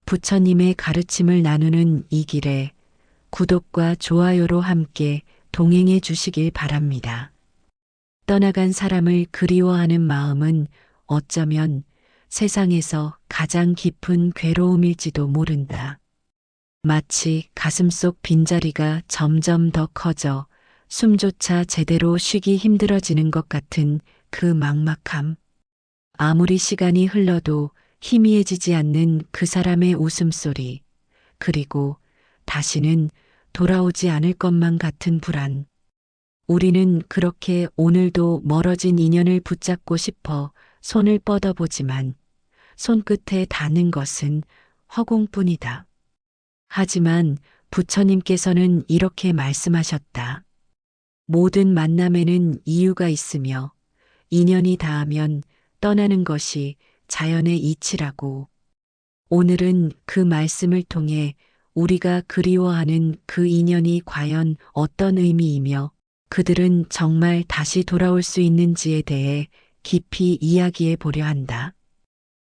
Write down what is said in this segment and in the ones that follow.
부처님의 가르침을 나누는 이 길에 구독과 좋아요로 함께 동행해 주시길 바랍니다. 떠나간 사람을 그리워하는 마음은 어쩌면 세상에서 가장 깊은 괴로움일지도 모른다. 마치 가슴속 빈자리가 점점 더 커져 숨조차 제대로 쉬기 힘들어지는 것 같은 그 막막함. 아무리 시간이 흘러도 희미해지지 않는 그 사람의 웃음소리, 그리고 다시는 돌아오지 않을 것만 같은 불안. 우리는 그렇게 오늘도 멀어진 인연을 붙잡고 싶어 손을 뻗어보지만 손끝에 닿는 것은 허공뿐이다. 하지만 부처님께서는 이렇게 말씀하셨다. 모든 만남에는 이유가 있으며 인연이 닿으면 떠나는 것이 자연의 이치라고. 오늘은 그 말씀을 통해 우리가 그리워하는 그 인연이 과연 어떤 의미이며 그들은 정말 다시 돌아올 수 있는지에 대해 깊이 이야기해 보려 한다.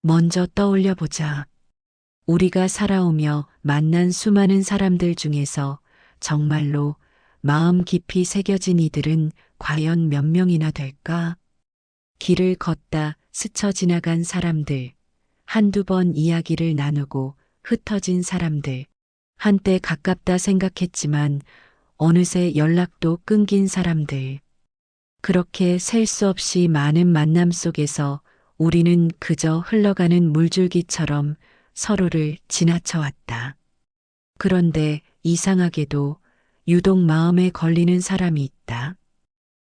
먼저 떠올려 보자. 우리가 살아오며 만난 수많은 사람들 중에서 정말로 마음 깊이 새겨진 이들은 과연 몇 명이나 될까? 길을 걷다 스쳐 지나간 사람들, 한두 번 이야기를 나누고 흩어진 사람들, 한때 가깝다 생각했지만 어느새 연락도 끊긴 사람들. 그렇게 셀 수 없이 많은 만남 속에서 우리는 그저 흘러가는 물줄기처럼 서로를 지나쳐 왔다. 그런데 이상하게도 유독 마음에 걸리는 사람이 있다.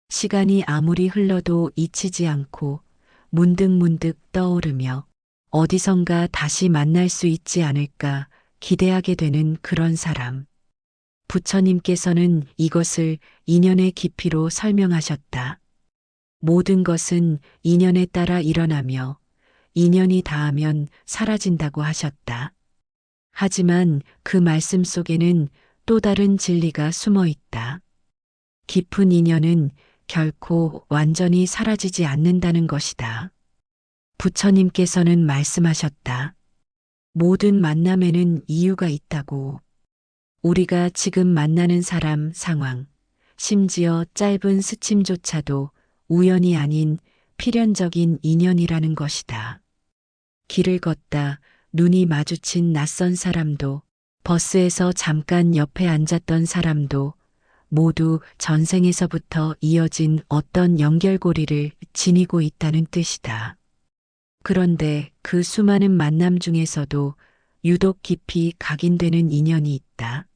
시간이 아무리 흘러도 잊히지 않고 문득문득 떠오르며 어디선가 다시 만날 수 있지 않을까 기대하게 되는 그런 사람. 부처님께서는 이것을 인연의 깊이로 설명하셨다. 모든 것은 인연에 따라 일어나며 인연이 닿으면 사라진다고 하셨다. 하지만 그 말씀 속에는 또 다른 진리가 숨어 있다. 깊은 인연은 결코 완전히 사라지지 않는다는 것이다. 부처님께서는 말씀하셨다. 모든 만남에는 이유가 있다고. 우리가 지금 만나는 사람, 상황, 심지어 짧은 스침조차도 우연이 아닌 필연적인 인연이라는 것이다. 길을 걷다 눈이 마주친 낯선 사람도, 버스에서 잠깐 옆에 앉았던 사람도 모두 전생에서부터 이어진 어떤 연결고리를 지니고 있다는 뜻이다. 그런데 그 수많은 만남 중에서도 유독 깊이 각인되는 인연이 있다.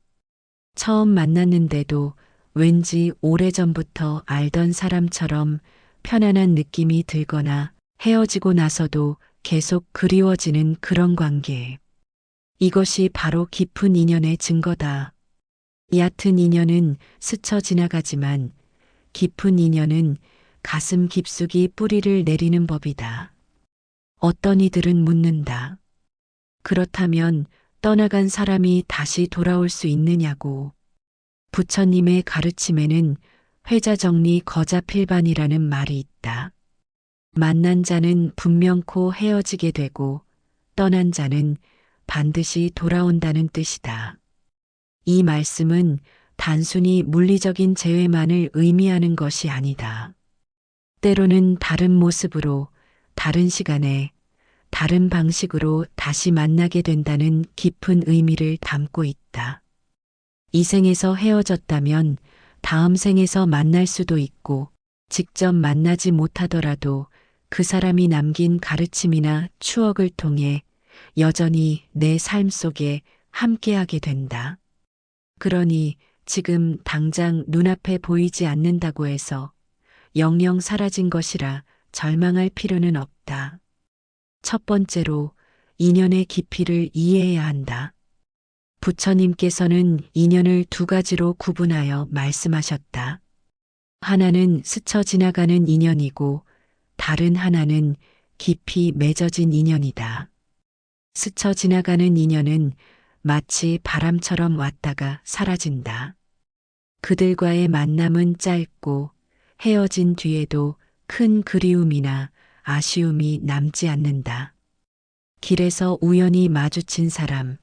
처음 만났는데도 왠지 오래전부터 알던 사람처럼 편안한 느낌이 들거나 헤어지고 나서도 계속 그리워지는 그런 관계. 이것이 바로 깊은 인연의 증거다. 얕은 인연은 스쳐 지나가지만 깊은 인연은 가슴 깊숙이 뿌리를 내리는 법이다. 어떤 이들은 묻는다. 그렇다면 떠나간 사람이 다시 돌아올 수 있느냐고. 부처님의 가르침에는 회자정리 거자필반이라는 말이 있다. 만난 자는 분명코 헤어지게 되고 떠난 자는 반드시 돌아온다는 뜻이다. 이 말씀은 단순히 물리적인 재회만을 의미하는 것이 아니다. 때로는 다른 모습으로, 다른 시간에, 다른 방식으로 다시 만나게 된다는 깊은 의미를 담고 있다. 이 생에서 헤어졌다면 다음 생에서 만날 수도 있고, 직접 만나지 못하더라도 그 사람이 남긴 가르침이나 추억을 통해 여전히 내 삶 속에 함께하게 된다. 그러니 지금 당장 눈앞에 보이지 않는다고 해서 영영 사라진 것이라 절망할 필요는 없다. 첫 번째로 인연의 깊이를 이해해야 한다. 부처님께서는 인연을 두 가지로 구분하여 말씀하셨다. 하나는 스쳐 지나가는 인연이고 다른 하나는 깊이 맺어진 인연이다. 스쳐 지나가는 인연은 마치 바람처럼 왔다가 사라진다. 그들과의 만남은 짧고 헤어진 뒤에도 큰 그리움이나 아쉬움이 남지 않는다. 길에서 우연히 마주친 사람,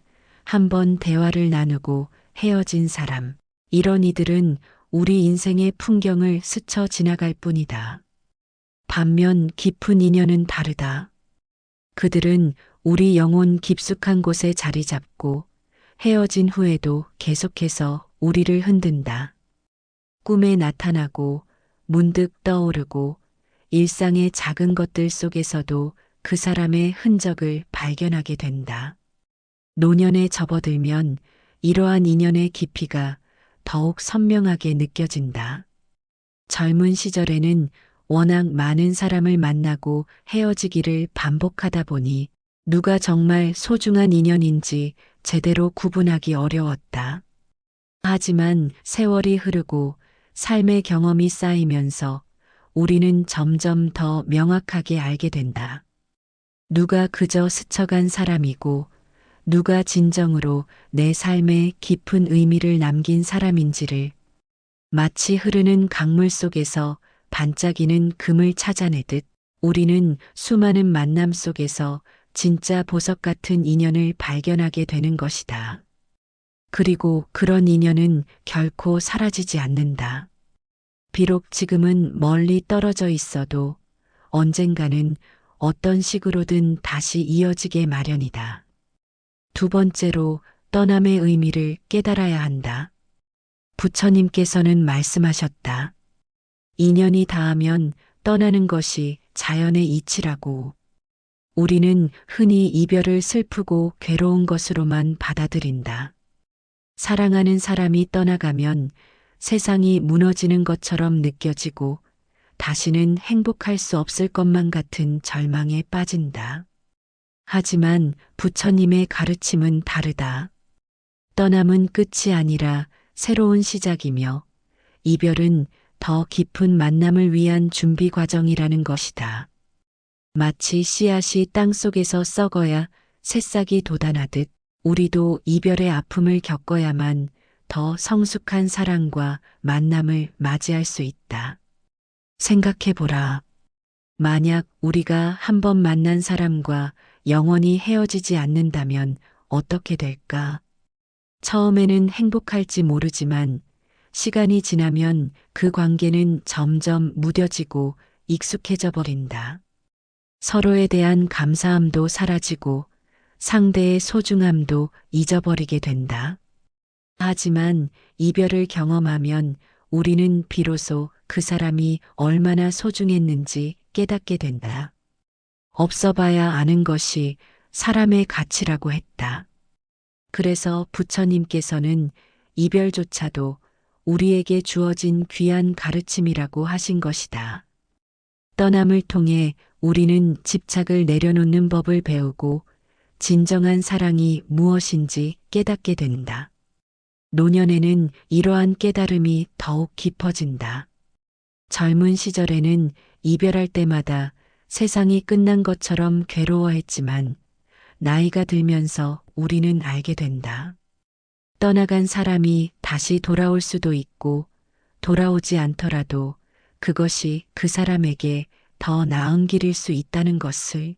한 번 대화를 나누고 헤어진 사람, 이런 이들은 우리 인생의 풍경을 스쳐 지나갈 뿐이다. 반면 깊은 인연은 다르다. 그들은 우리 영혼 깊숙한 곳에 자리 잡고 헤어진 후에도 계속해서 우리를 흔든다. 꿈에 나타나고 문득 떠오르고 일상의 작은 것들 속에서도 그 사람의 흔적을 발견하게 된다. 노년에 접어들면 이러한 인연의 깊이가 더욱 선명하게 느껴진다. 젊은 시절에는 워낙 많은 사람을 만나고 헤어지기를 반복하다 보니 누가 정말 소중한 인연인지 제대로 구분하기 어려웠다. 하지만 세월이 흐르고 삶의 경험이 쌓이면서 우리는 점점 더 명확하게 알게 된다. 누가 그저 스쳐간 사람이고 누가 진정으로 내 삶에 깊은 의미를 남긴 사람인지를. 마치 흐르는 강물 속에서 반짝이는 금을 찾아내듯 우리는 수많은 만남 속에서 진짜 보석 같은 인연을 발견하게 되는 것이다. 그리고 그런 인연은 결코 사라지지 않는다. 비록 지금은 멀리 떨어져 있어도 언젠가는 어떤 식으로든 다시 이어지게 마련이다. 두 번째로 떠남의 의미를 깨달아야 한다. 부처님께서는 말씀하셨다. 인연이 닿으면 떠나는 것이 자연의 이치라고. 우리는 흔히 이별을 슬프고 괴로운 것으로만 받아들인다. 사랑하는 사람이 떠나가면 세상이 무너지는 것처럼 느껴지고 다시는 행복할 수 없을 것만 같은 절망에 빠진다. 하지만 부처님의 가르침은 다르다. 떠남은 끝이 아니라 새로운 시작이며 이별은 더 깊은 만남을 위한 준비 과정이라는 것이다. 마치 씨앗이 땅 속에서 썩어야 새싹이 돋아나듯 우리도 이별의 아픔을 겪어야만 더 성숙한 사랑과 만남을 맞이할 수 있다. 생각해보라. 만약 우리가 한 번 만난 사람과 영원히 헤어지지 않는다면 어떻게 될까? 처음에는 행복할지 모르지만 시간이 지나면 그 관계는 점점 무뎌지고 익숙해져 버린다. 서로에 대한 감사함도 사라지고 상대의 소중함도 잊어버리게 된다. 하지만 이별을 경험하면 우리는 비로소 그 사람이 얼마나 소중했는지 깨닫게 된다. 없어봐야 아는 것이 사람의 가치라고 했다. 그래서 부처님께서는 이별조차도 우리에게 주어진 귀한 가르침이라고 하신 것이다. 떠남을 통해 우리는 집착을 내려놓는 법을 배우고 진정한 사랑이 무엇인지 깨닫게 된다. 노년에는 이러한 깨달음이 더욱 깊어진다. 젊은 시절에는 이별할 때마다 세상이 끝난 것처럼 괴로워했지만 나이가 들면서 우리는 알게 된다. 떠나간 사람이 다시 돌아올 수도 있고 돌아오지 않더라도 그것이 그 사람에게 더 나은 길일 수 있다는 것을.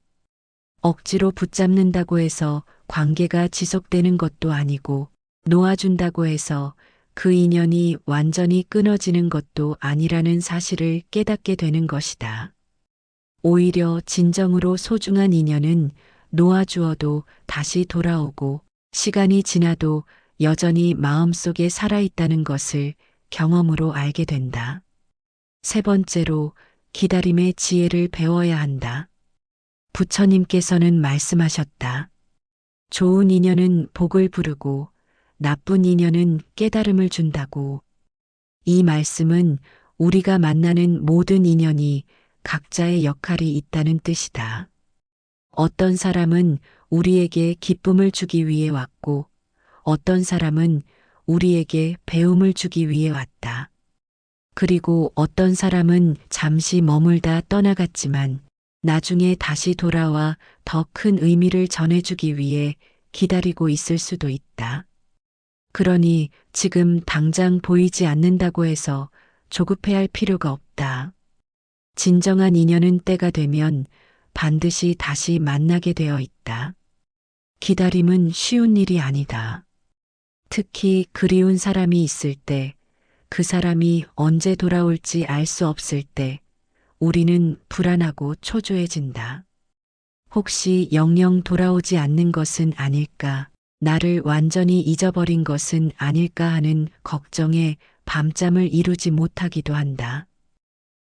억지로 붙잡는다고 해서 관계가 지속되는 것도 아니고 놓아준다고 해서 그 인연이 완전히 끊어지는 것도 아니라는 사실을 깨닫게 되는 것이다. 오히려 진정으로 소중한 인연은 놓아주어도 다시 돌아오고 시간이 지나도 여전히 마음속에 살아있다는 것을 경험으로 알게 된다. 세 번째로 기다림의 지혜를 배워야 한다. 부처님께서는 말씀하셨다. 좋은 인연은 복을 부르고 나쁜 인연은 깨달음을 준다고. 이 말씀은 우리가 만나는 모든 인연이 각자의 역할이 있다는 뜻이다. 어떤 사람은 우리에게 기쁨을 주기 위해 왔고 어떤 사람은 우리에게 배움을 주기 위해 왔다. 그리고 어떤 사람은 잠시 머물다 떠나갔지만 나중에 다시 돌아와 더 큰 의미를 전해주기 위해 기다리고 있을 수도 있다. 그러니 지금 당장 보이지 않는다고 해서 조급해할 필요가 없다. 진정한 인연은 때가 되면 반드시 다시 만나게 되어 있다. 기다림은 쉬운 일이 아니다. 특히 그리운 사람이 있을 때, 그 사람이 언제 돌아올지 알 수 없을 때, 우리는 불안하고 초조해진다. 혹시 영영 돌아오지 않는 것은 아닐까, 나를 완전히 잊어버린 것은 아닐까 하는 걱정에 밤잠을 이루지 못하기도 한다.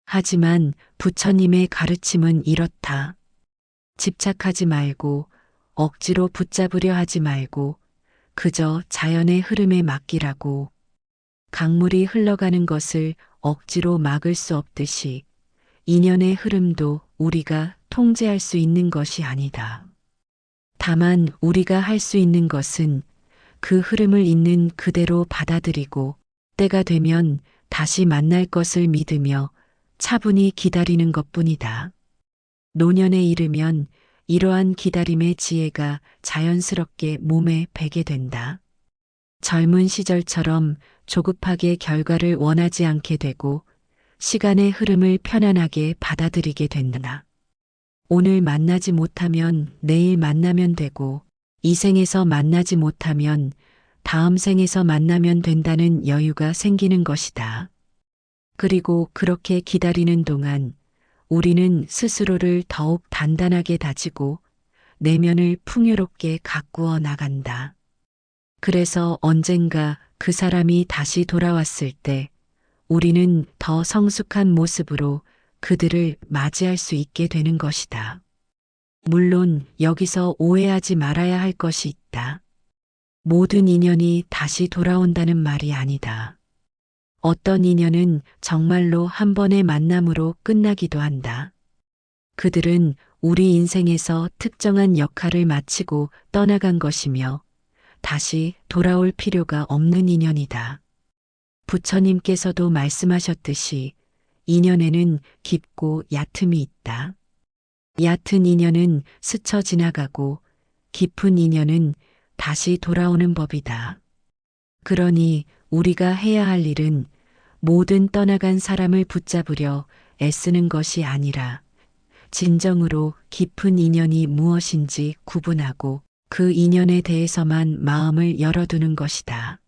하지만 부처님의 가르침은 이렇다. 집착하지 말고 억지로 붙잡으려 하지 말고 그저 자연의 흐름에 맡기라고. 강물이 흘러가는 것을 억지로 막을 수 없듯이 인연의 흐름도 우리가 통제할 수 있는 것이 아니다. 다만 우리가 할 수 있는 것은 그 흐름을 있는 그대로 받아들이고 때가 되면 다시 만날 것을 믿으며 차분히 기다리는 것뿐이다. 노년에 이르면 이러한 기다림의 지혜가 자연스럽게 몸에 배게 된다. 젊은 시절처럼 조급하게 결과를 원하지 않게 되고 시간의 흐름을 편안하게 받아들이게 된다. 오늘 만나지 못하면 내일 만나면 되고 이 생에서 만나지 못하면 다음 생에서 만나면 된다는 여유가 생기는 것이다. 그리고 그렇게 기다리는 동안 우리는 스스로를 더욱 단단하게 다지고 내면을 풍요롭게 가꾸어 나간다. 그래서 언젠가 그 사람이 다시 돌아왔을 때 우리는 더 성숙한 모습으로 그들을 맞이할 수 있게 되는 것이다. 물론 여기서 오해하지 말아야 할 것이 있다. 모든 인연이 다시 돌아온다는 말이 아니다. 어떤 인연은 정말로 한 번의 만남으로 끝나기도 한다. 그들은 우리 인생에서 특정한 역할을 마치고 떠나간 것이며 다시 돌아올 필요가 없는 인연이다. 부처님께서도 말씀하셨듯이 인연에는 깊고 얕음이 있다. 얕은 인연은 스쳐 지나가고 깊은 인연은 다시 돌아오는 법이다. 그러니 우리가 해야 할 일은 모든 떠나간 사람을 붙잡으려 애쓰는 것이 아니라 진정으로 깊은 인연이 무엇인지 구분하고 그 인연에 대해서만 마음을 열어두는 것이다.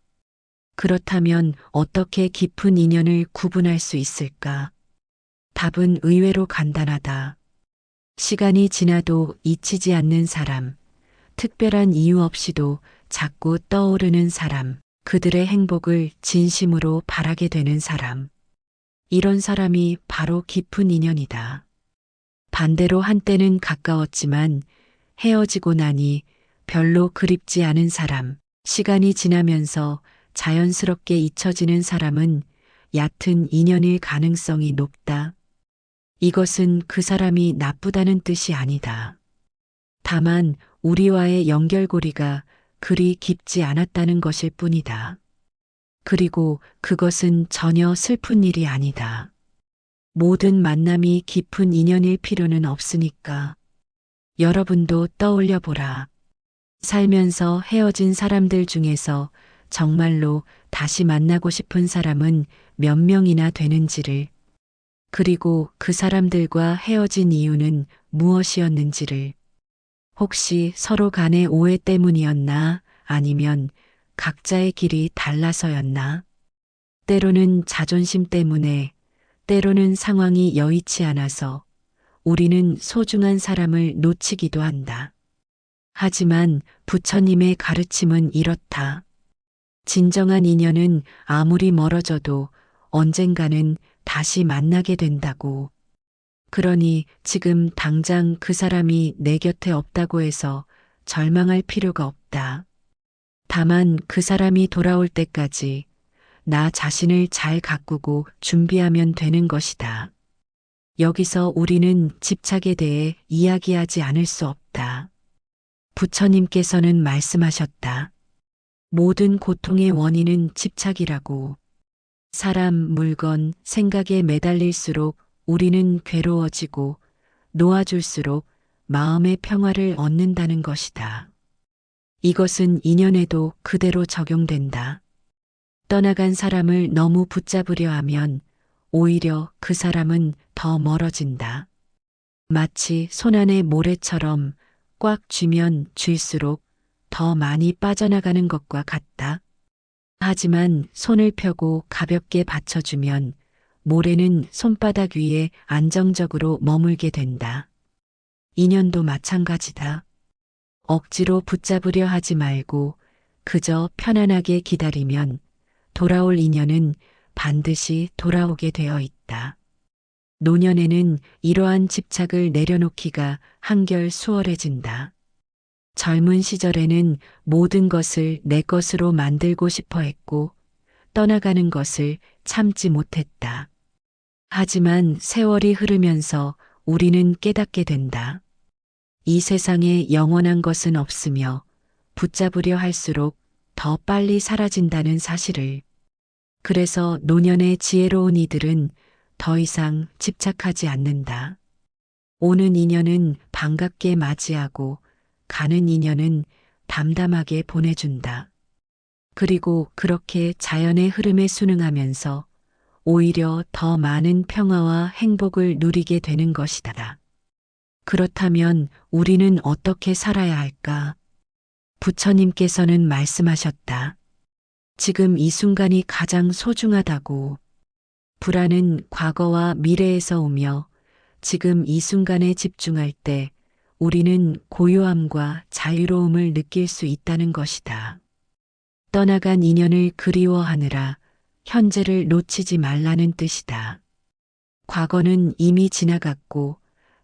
그렇다면 어떻게 깊은 인연을 구분할 수 있을까? 답은 의외로 간단하다. 시간이 지나도 잊히지 않는 사람, 특별한 이유 없이도 자꾸 떠오르는 사람, 그들의 행복을 진심으로 바라게 되는 사람. 이런 사람이 바로 깊은 인연이다. 반대로 한때는 가까웠지만 헤어지고 나니 별로 그립지 않은 사람, 시간이 지나면서 자연스럽게 잊혀지는 사람은 얕은 인연일 가능성이 높다. 이것은 그 사람이 나쁘다는 뜻이 아니다. 다만 우리와의 연결고리가 그리 깊지 않았다는 것일 뿐이다. 그리고 그것은 전혀 슬픈 일이 아니다. 모든 만남이 깊은 인연일 필요는 없으니까. 여러분도 떠올려 보라. 살면서 헤어진 사람들 중에서 정말로 다시 만나고 싶은 사람은 몇 명이나 되는지를, 그리고 그 사람들과 헤어진 이유는 무엇이었는지를, 혹시 서로 간의 오해 때문이었나 아니면 각자의 길이 달라서였나? 때로는 자존심 때문에, 때로는 상황이 여의치 않아서 우리는 소중한 사람을 놓치기도 한다. 하지만 부처님의 가르침은 이렇다. 진정한 인연은 아무리 멀어져도 언젠가는 다시 만나게 된다고. 그러니 지금 당장 그 사람이 내 곁에 없다고 해서 절망할 필요가 없다. 다만 그 사람이 돌아올 때까지 나 자신을 잘 가꾸고 준비하면 되는 것이다. 여기서 우리는 집착에 대해 이야기하지 않을 수 없다. 부처님께서는 말씀하셨다. 모든 고통의 원인은 집착이라고. 사람, 물건, 생각에 매달릴수록 우리는 괴로워지고 놓아줄수록 마음의 평화를 얻는다는 것이다. 이것은 인연에도 그대로 적용된다. 떠나간 사람을 너무 붙잡으려 하면 오히려 그 사람은 더 멀어진다. 마치 손안의 모래처럼 꽉 쥐면 쥘수록 더 많이 빠져나가는 것과 같다. 하지만 손을 펴고 가볍게 받쳐주면 모래는 손바닥 위에 안정적으로 머물게 된다. 인연도 마찬가지다. 억지로 붙잡으려 하지 말고 그저 편안하게 기다리면 돌아올 인연은 반드시 돌아오게 되어 있다. 노년에는 이러한 집착을 내려놓기가 한결 수월해진다. 젊은 시절에는 모든 것을 내 것으로 만들고 싶어 했고 떠나가는 것을 참지 못했다. 하지만 세월이 흐르면서 우리는 깨닫게 된다. 이 세상에 영원한 것은 없으며 붙잡으려 할수록 더 빨리 사라진다는 사실을. 그래서 노년의 지혜로운 이들은 더 이상 집착하지 않는다. 오는 인연은 반갑게 맞이하고 가는 인연은 담담하게 보내준다. 그리고 그렇게 자연의 흐름에 순응하면서 오히려 더 많은 평화와 행복을 누리게 되는 것이다. 그렇다면 우리는 어떻게 살아야 할까? 부처님께서는 말씀하셨다. 지금 이 순간이 가장 소중하다고. 불안은 과거와 미래에서 오며 지금 이 순간에 집중할 때 우리는 고요함과 자유로움을 느낄 수 있다는 것이다. 떠나간 인연을 그리워하느라 현재를 놓치지 말라는 뜻이다. 과거는 이미 지나갔고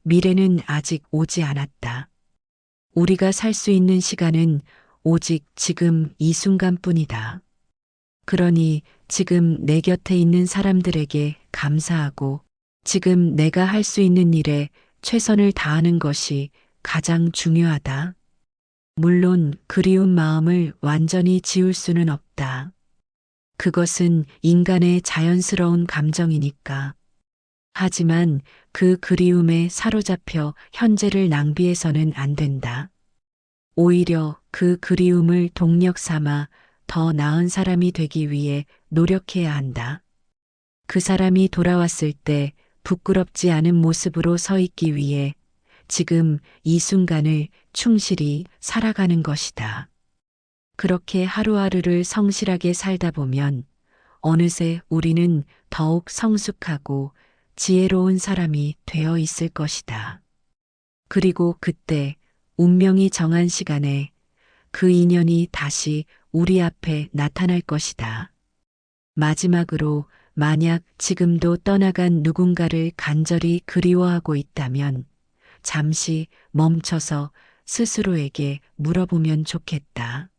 미래는 아직 오지 않았다. 우리가 살 수 있는 시간은 오직 지금 이 순간뿐이다. 그러니 지금 내 곁에 있는 사람들에게 감사하고 지금 내가 할 수 있는 일에 최선을 다하는 것이 가장 중요하다. 물론 그리운 마음을 완전히 지울 수는 없다. 그것은 인간의 자연스러운 감정이니까. 하지만 그 그리움에 사로잡혀 현재를 낭비해서는 안 된다. 오히려 그 그리움을 동력 삼아 더 나은 사람이 되기 위해 노력해야 한다. 그 사람이 돌아왔을 때 부끄럽지 않은 모습으로 서 있기 위해 지금 이 순간을 충실히 살아가는 것이다. 그렇게 하루하루를 성실하게 살다 보면 어느새 우리는 더욱 성숙하고 지혜로운 사람이 되어 있을 것이다. 그리고 그때 운명이 정한 시간에 그 인연이 다시 우리 앞에 나타날 것이다. 마지막으로 만약 지금도 떠나간 누군가를 간절히 그리워하고 있다면 잠시 멈춰서 스스로에게 물어보면 좋겠다.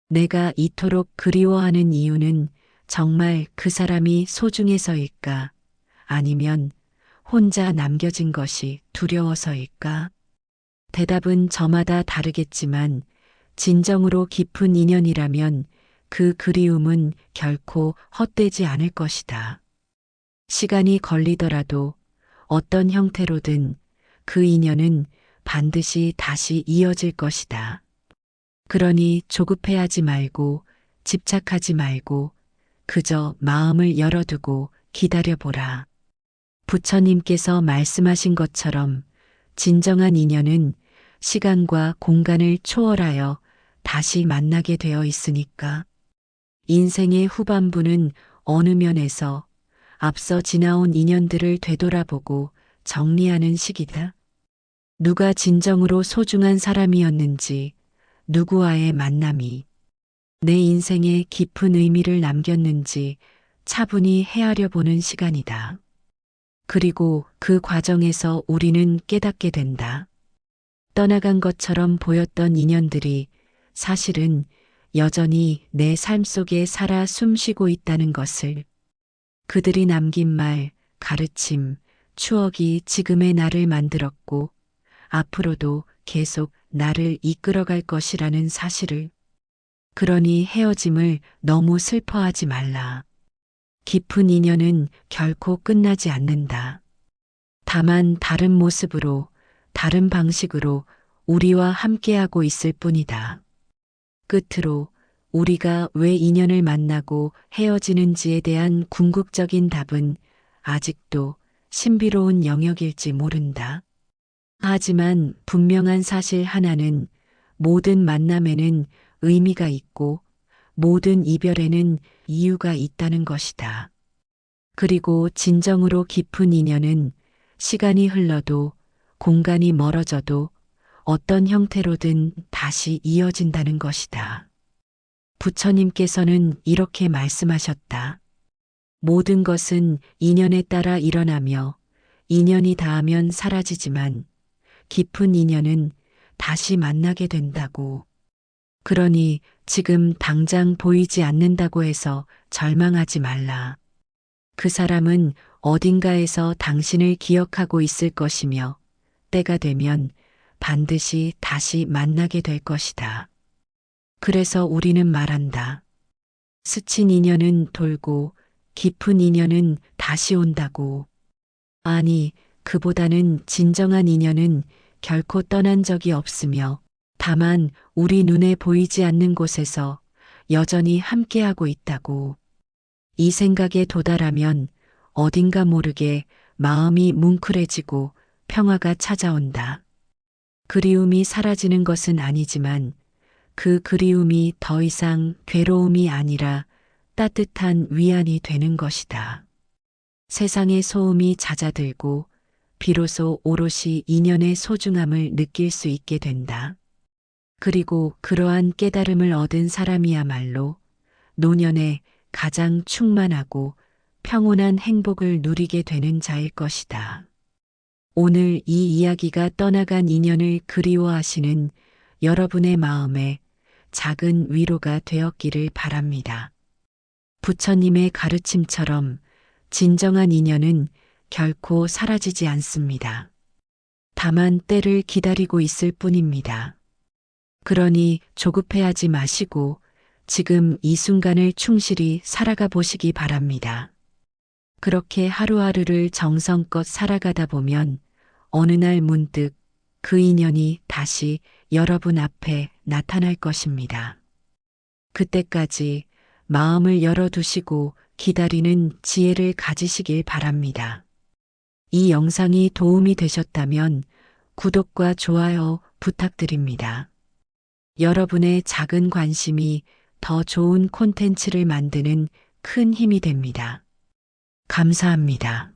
내가 이토록 그리워하는 이유는 정말 그 사람이 소중해서일까? 아니면 혼자 남겨진 것이 두려워서일까? 대답은 저마다 다르겠지만 진정으로 깊은 인연이라면 그 그리움은 결코 헛되지 않을 것이다. 시간이 걸리더라도 어떤 형태로든 그 인연은 반드시 다시 이어질 것이다. 그러니 조급해하지 말고 집착하지 말고 그저 마음을 열어두고 기다려보라. 부처님께서 말씀하신 것처럼 진정한 인연은 시간과 공간을 초월하여 다시 만나게 되어 있으니까. 인생의 후반부는 어느 면에서 앞서 지나온 인연들을 되돌아보고 정리하는 시기다. 누가 진정으로 소중한 사람이었는지, 누구와의 만남이 내 인생에 깊은 의미를 남겼는지 차분히 헤아려 보는 시간이다. 그리고 그 과정에서 우리는 깨닫게 된다. 떠나간 것처럼 보였던 인연들이 사실은 여전히 내 삶 속에 살아 숨쉬고 있다는 것을. 그들이 남긴 말, 가르침, 추억이 지금의 나를 만들었고 앞으로도 계속 나를 이끌어갈 것이라는 사실을. 그러니 헤어짐을 너무 슬퍼하지 말라. 깊은 인연은 결코 끝나지 않는다. 다만 다른 모습으로, 다른 방식으로 우리와 함께하고 있을 뿐이다. 끝으로 우리가 왜 인연을 만나고 헤어지는지에 대한 궁극적인 답은 아직도 신비로운 영역일지 모른다. 하지만 분명한 사실 하나는 모든 만남에는 의미가 있고 모든 이별에는 이유가 있다는 것이다. 그리고 진정으로 깊은 인연은 시간이 흘러도 공간이 멀어져도 어떤 형태로든 다시 이어진다는 것이다. 부처님께서는 이렇게 말씀하셨다. 모든 것은 인연에 따라 일어나며 인연이 닿으면 사라지지만 깊은 인연은 다시 만나게 된다고. 그러니 지금 당장 보이지 않는다고 해서 절망하지 말라. 그 사람은 어딘가에서 당신을 기억하고 있을 것이며 때가 되면 반드시 다시 만나게 될 것이다. 그래서 우리는 말한다. 스친 인연은 돌고 깊은 인연은 다시 온다고. 아니, 그보다는 진정한 인연은 결코 떠난 적이 없으며 다만 우리 눈에 보이지 않는 곳에서 여전히 함께하고 있다고. 이 생각에 도달하면 어딘가 모르게 마음이 뭉클해지고 평화가 찾아온다. 그리움이 사라지는 것은 아니지만 그 그리움이 더 이상 괴로움이 아니라 따뜻한 위안이 되는 것이다. 세상의 소음이 잦아들고 비로소 오롯이 인연의 소중함을 느낄 수 있게 된다. 그리고 그러한 깨달음을 얻은 사람이야말로 노년에 가장 충만하고 평온한 행복을 누리게 되는 자일 것이다. 오늘 이 이야기가 떠나간 인연을 그리워하시는 여러분의 마음에 작은 위로가 되었기를 바랍니다. 부처님의 가르침처럼 진정한 인연은 결코 사라지지 않습니다. 다만 때를 기다리고 있을 뿐입니다. 그러니 조급해하지 마시고 지금 이 순간을 충실히 살아가 보시기 바랍니다. 그렇게 하루하루를 정성껏 살아가다 보면 어느 날 문득 그 인연이 다시 여러분 앞에 나타날 것입니다. 그때까지 마음을 열어두시고 기다리는 지혜를 가지시길 바랍니다. 이 영상이 도움이 되셨다면 구독과 좋아요 부탁드립니다. 여러분의 작은 관심이 더 좋은 콘텐츠를 만드는 큰 힘이 됩니다. 감사합니다.